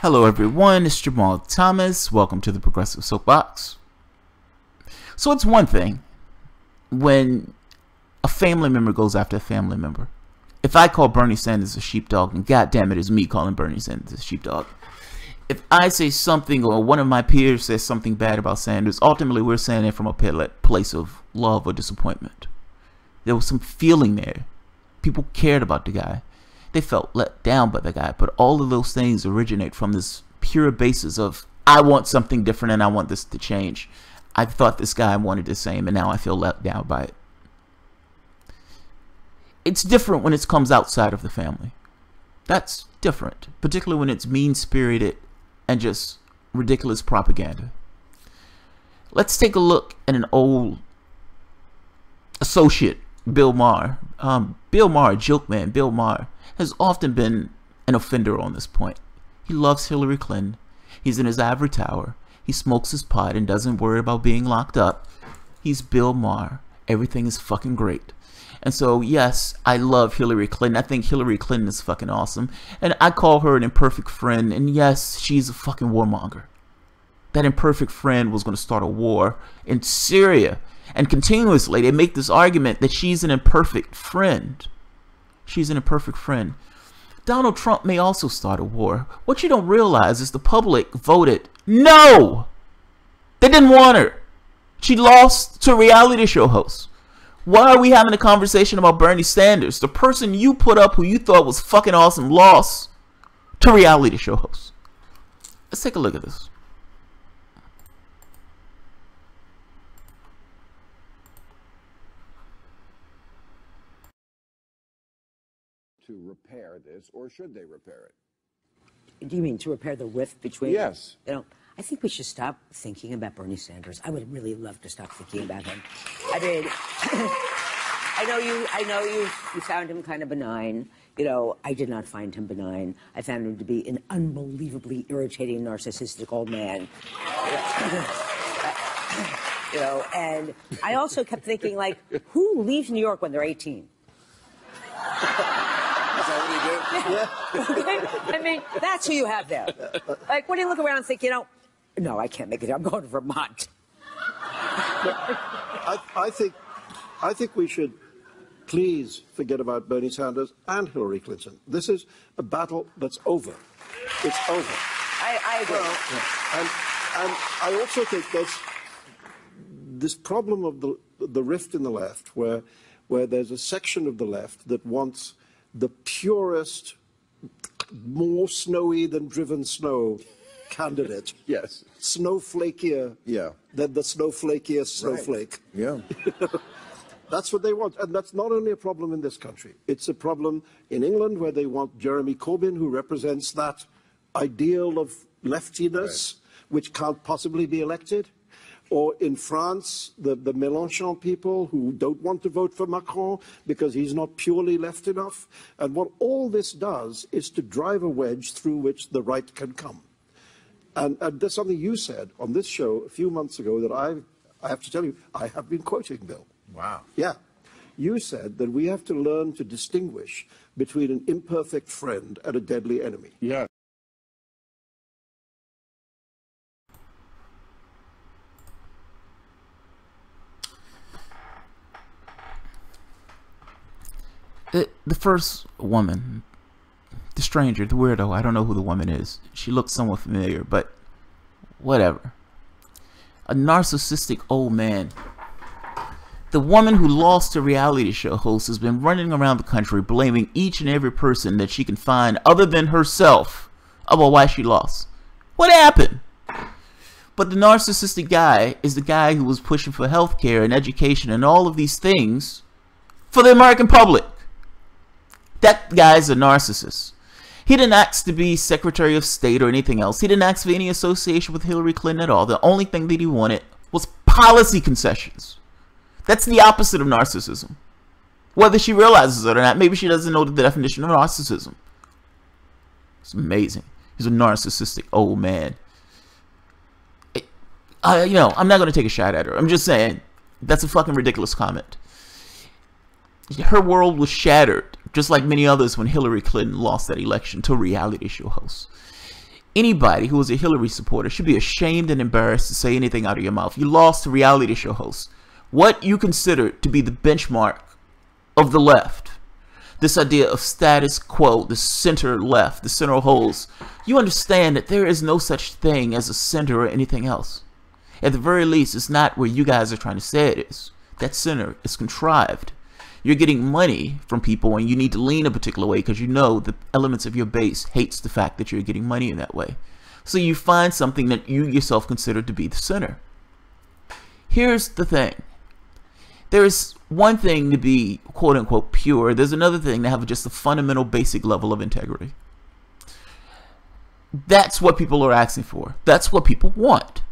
Hello everyone, it's Jamal Thomas. Welcome to the Progressive Soapbox. So it's one thing when a family member goes after a family member. If I call Bernie Sanders a sheepdog, then goddamn it is me calling Bernie Sanders a sheepdog. If I say something or one of my peers says something bad about Sanders, ultimately we're saying it from a place of love or disappointment. There was some feeling there. People cared about the guy. They felt let down by the guy, but all of those things originate from this pure basis of, I want something different and I want this to change. I thought this guy wanted the same and now I feel let down by it. It's different when it comes outside of the family. That's different, particularly when it's mean-spirited and just ridiculous propaganda. Let's take a look at an old associate, Bill Maher. Bill Maher, joke man, Bill Maher, has often been an offender on this point. He loves Hillary Clinton. He's in his ivory tower. He smokes his pot and doesn't worry about being locked up. He's Bill Maher. Everything is fucking great. And so, yes, I love Hillary Clinton. I think Hillary Clinton is fucking awesome. And I call her an imperfect friend. And yes, she's a fucking warmonger. That imperfect friend was going to start a war in Syria. And continuously, they make this argument that she's an imperfect friend. She's an imperfect friend. Donald Trump may also start a war. What you don't realize is the public voted no. They didn't want her. She lost to a reality show host. Why are we having a conversation about Bernie Sanders? The person you put up who you thought was fucking awesome lost to a reality show host. Let's take a look at this. To repair this, or should they repair it? Do you mean to repair the rift between? Yes. I think we should stop thinking about Bernie Sanders. I would really love to stop thinking about him. I mean, I know you found him kind of benign. You know, I did not find him benign. I found him to be an unbelievably irritating, narcissistic old man. You know, and I also kept thinking, like, who leaves New York when they're 18? Yeah. I mean, that's who you have there. Like, when you look around and think, you know, no, I can't make it. I'm going to Vermont. I think we should please forget about Bernie Sanders and Hillary Clinton. This is a battle that's over. It's over. I agree. And I also think there's this problem of the rift in the left, where there's a section of the left that wants the purest, more snowy than driven snow candidate. Yes. Snowflakier than the snowflakiest snowflake. Right. Yeah. That's what they want. And that's not only a problem in this country. It's a problem in England, where they want Jeremy Corbyn, who represents that ideal of leftiness, which can't possibly be elected. Or in France, the Mélenchon people who don't want to vote for Macron because he's not purely left enough. And what all this does is to drive a wedge through which the right can come. And there's something you said on this show a few months ago that I have to tell you, I have been quoting, Bill. Wow. Yeah. You said that we have to learn to distinguish between an imperfect friend and a deadly enemy. Yeah. The first woman, the stranger, the weirdo, I don't know who the woman is. She looks somewhat familiar, but whatever. A narcissistic old man. The woman who lost to reality show host has been running around the country blaming each and every person that she can find other than herself about why she lost. What happened? But the narcissistic guy is the guy who was pushing for healthcare and education and all of these things for the American public. That guy's a narcissist. He didn't ask to be Secretary of State or anything else. He didn't ask for any association with Hillary Clinton at all. The only thing that he wanted was policy concessions. That's the opposite of narcissism. Whether she realizes it or not, maybe she doesn't know the definition of narcissism. It's amazing. He's a narcissistic old man. You know, I'm not going to take a shot at her. I'm just saying, that's a fucking ridiculous comment. Her world was shattered, just like many others when Hillary Clinton lost that election to a reality show host. Anybody who is a Hillary supporter should be ashamed and embarrassed to say anything out of your mouth. You lost to reality show hosts. What you consider to be the benchmark of the left, this idea of status quo, the center left, the center holes, you understand that there is no such thing as a center or anything else. At the very least, it's not where you guys are trying to say it is. That center is contrived. You're getting money from people and you need to lean a particular way because you know the elements of your base hates the fact that you're getting money in that way. So you find something that you yourself consider to be the center. Here's the thing. There's one thing to be quote unquote pure. There's another thing to have just a fundamental basic level of integrity. That's what people are asking for. That's what people want.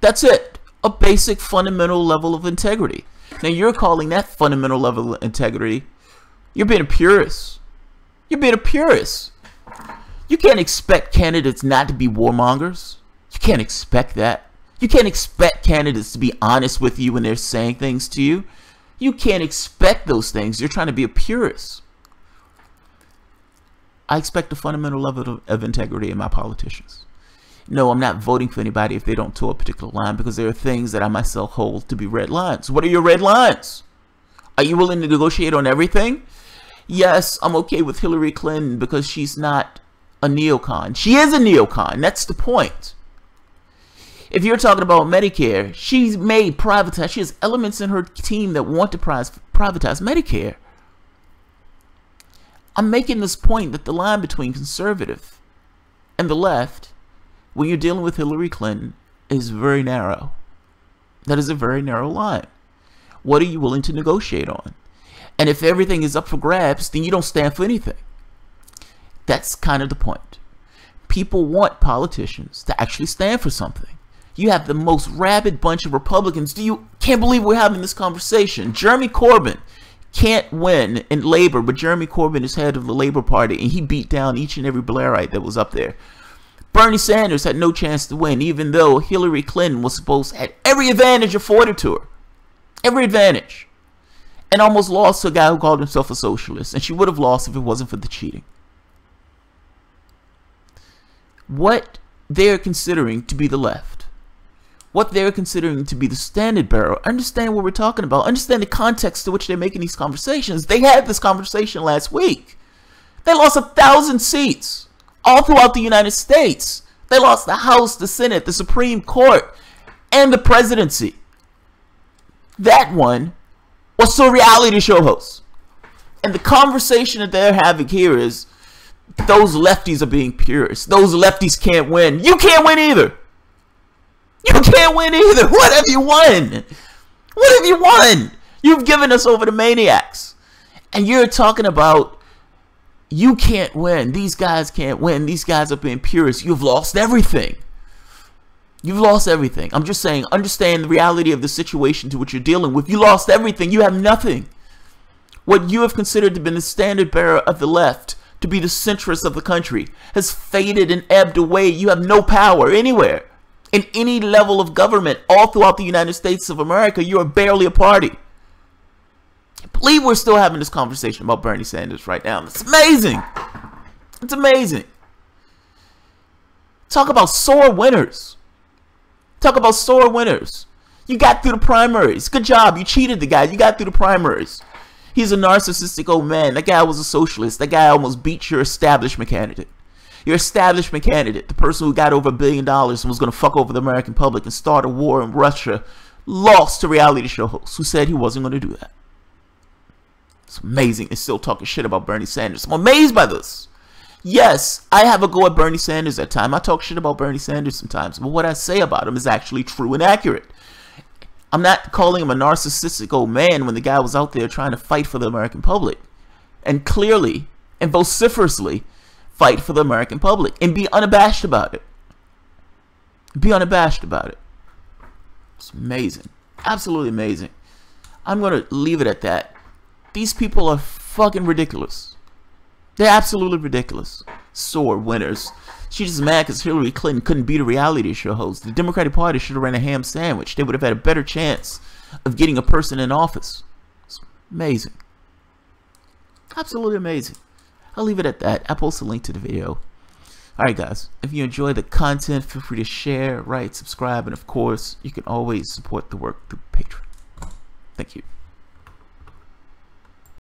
That's it. A basic fundamental level of integrity. Now you're calling that fundamental level of integrity, you're being a purist. You're being a purist. You can't expect candidates not to be warmongers. You can't expect that. You can't expect candidates to be honest with you when they're saying things to you. You can't expect those things. You're trying to be a purist. I expect a fundamental level of integrity in my politicians. No, I'm not voting for anybody if they don't toe a particular line because there are things that I myself hold to be red lines. What are your red lines? Are you willing to negotiate on everything? Yes, I'm okay with Hillary Clinton because she's not a neocon. She is a neocon. That's the point. If you're talking about Medicare, she's made privatize. She has elements in her team that want to privatize Medicare. I'm making this point that the line between conservative and the left, when you're dealing with Hillary Clinton, is very narrow. That is a very narrow line. What are you willing to negotiate on? And if everything is up for grabs, then you don't stand for anything. That's kind of the point. People want politicians to actually stand for something. You have the most rabid bunch of Republicans. Can't believe we're having this conversation. Jeremy Corbyn can't win in Labor, but Jeremy Corbyn is head of the Labor Party, and he beat down each and every Blairite that was up there. Bernie Sanders had no chance to win, even though Hillary Clinton was supposed to have every advantage afforded to her. Every advantage. And almost lost to a guy who called himself a socialist. And she would have lost if it wasn't for the cheating. What they're considering to be the left, what they're considering to be the standard bearer, understand what we're talking about. Understand the context to which they're making these conversations. They had this conversation last week. They lost 1,000 seats. All throughout the United States. They lost the House, the Senate, the Supreme Court, and the presidency. That one was to a reality show host. And the conversation that they're having here is, those lefties are being purists. Those lefties can't win. You can't win either. You can't win either. What have you won? What have you won? You've given us over to maniacs. And you're talking about, you can't win. These guys can't win. These guys are being purists. You've lost everything. You've lost everything. I'm just saying, understand the reality of the situation to which you're dealing with. You lost everything. You have nothing. What you have considered to be the standard bearer of the left, to be the centrist of the country, has faded and ebbed away. You have no power anywhere. In any level of government, all throughout the United States of America, you are barely a party. I believe we're still having this conversation about Bernie Sanders right now. It's amazing. It's amazing. Talk about sore winners. Talk about sore winners. You got through the primaries. Good job. You cheated the guy. You got through the primaries. He's a narcissistic old man. That guy was a socialist. That guy almost beat your establishment candidate. Your establishment candidate, the person who got over $1 billion and was going to fuck over the American public and start a war in Russia, lost to reality show hosts who said he wasn't going to do that. It's amazing. They're still talking shit about Bernie Sanders. I'm amazed by this. Yes, I have a go at Bernie Sanders at times. I talk shit about Bernie Sanders sometimes. But what I say about him is actually true and accurate. I'm not calling him a narcissistic old man when the guy was out there trying to fight for the American public. And clearly and vociferously fight for the American public. And be unabashed about it. Be unabashed about it. It's amazing. Absolutely amazing. I'm going to leave it at that. These people are fucking ridiculous. They're absolutely ridiculous. Sore winners. She's just mad because Hillary Clinton couldn't beat a reality show host. The Democratic Party should have ran a ham sandwich. They would have had a better chance of getting a person in office. It's amazing. Absolutely amazing. I'll leave it at that. I'll post a link to the video. Alright guys, if you enjoy the content, feel free to share, subscribe, and of course, you can always support the work through Patreon. Thank you.